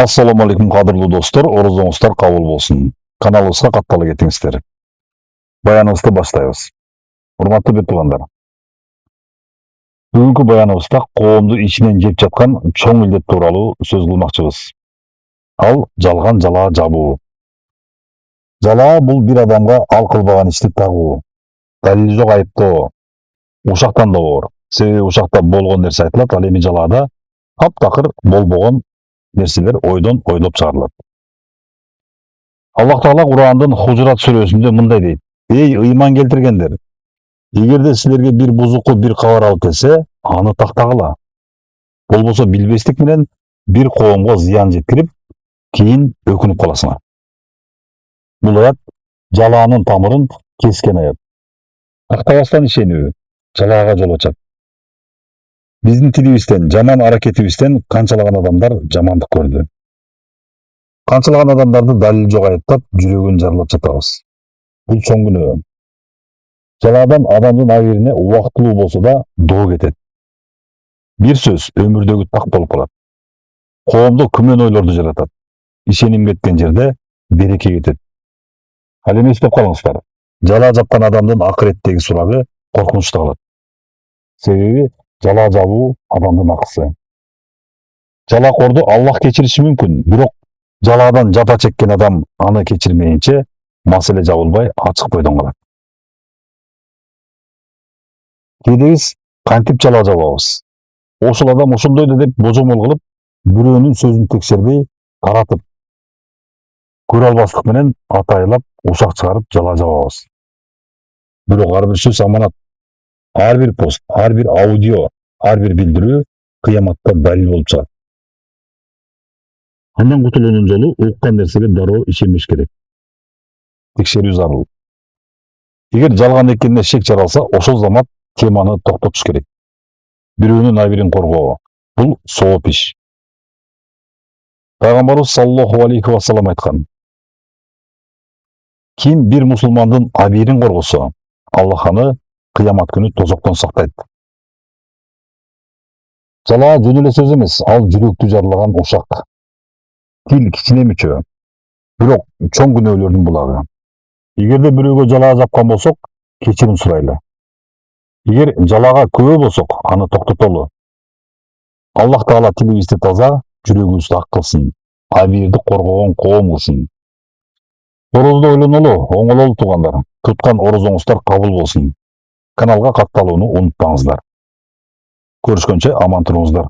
Assalamu alaikum qadırlı dostlar, orozоңуздар qabul bolsun. Kanalыбызга каттала кетиңиздер. Баяныбызды баштайбыз. Урматтуу бир туугандар. Бүгүнкү баяныбызда коомду ичинен жеп жаткан чоң илдет тууралуу сөз кылмакчыбыз. Ал жалган жалаа жабуу. Жалаа бул бир адамга ал кылбаган ишти тагуу. Далили жок айыптоо. Ушактан да оор. Себеби ушакта болгон нерсе айтылат, ал эми жалаада таптакыр болбогон нерселер ойдон ойлоп чыгарылат. Аллах Таала Курандын Хужурат сүрөсүндө мындай дейт: "Эй ыйман келтиргендер, эгерде силерге бир бузуку бир кабар алып келсе, аны тактагыла. Болбосо билбестик менен бир коомго зыян жеткирип, кийин өкүнүп каласыңар." Бул аят жалаанын тамырын кескен аят. Актабастан ишенүү жалаага жол ачат. Биздин тилибизден, жаман аракетибизден канчалаган адамдар жамандык көрдү. Канчалаган адамдарды далили жок айыптап, жүрөгүн жарылап жатабыз. Бул чоң күнөө. Жалаадан адамдын абийирине убактылуу болсо да доо кетет. Бир сөз өмүрдөгү так болуп калат. Коомдо күмөн ойлорду жаратат. Ишеним кеткен жерде береке кетет. Ал эми эстеп калыңыздар. Жалаа жапкан адамдын акыреттеги сурагы коркунучта калат. Себеби жалаа жабуу адамдын акысы. Жалакорду Аллах кечириши мүмкүн, бирок жалаадан жапа чеккен адам аны кечирмейинче маселе жабылбай ачык бойдон калат. Кээде биз кантип жалаа жабабыз? Ошол адам ошондойду деп божомол кылып, бирөөнүн сөзүн текшербей таратып, көрө албастык менен атайлап ушак чыгарып жалаа жабабыз. Бирок ар бир сөз аманат. Ар бир пост, ар бир аудио, ар бир билдирүү кыяматта далил болуп чыгат. Андан кутулуунун жолу уккан нерсеге дароо ишенбеш керек. Текшерүү зарыл. Эгер жалган экенине шек жаралса, ошол замат теманы токтотуш керек. Бирөөнүн абийирин коргоо. Бул сооп иш. Пайгамбарыбыз саллаллаху алейхи ва саллям айткан: "Ким бир мусулмандын абийирин коргосо, Аллах аны кыямат күнү тозоктон сактайт." Жалаа жөн эле сөз эмес, ал жүрөктү жарылаган ушак. Тил кичине мүчө, бирок чоң күнөөлөрдүн булагы. Эгерде бирөөгө жалаа жапкан болсок, кечирим сурайлы. Эгер жалаага күбө болсок, аны токтотолу. Аллах Таала тилибизди таза, жүрөгүбүздү ак кылсын, абийирди коргогон коом кылсын. Орозду ойлонолу, оңололу туугандар. Туткан орозоңуздар кабыл болсун. Каналга катталууну унутпаңыздар. Көрүшкөнчө аман туруңуздар.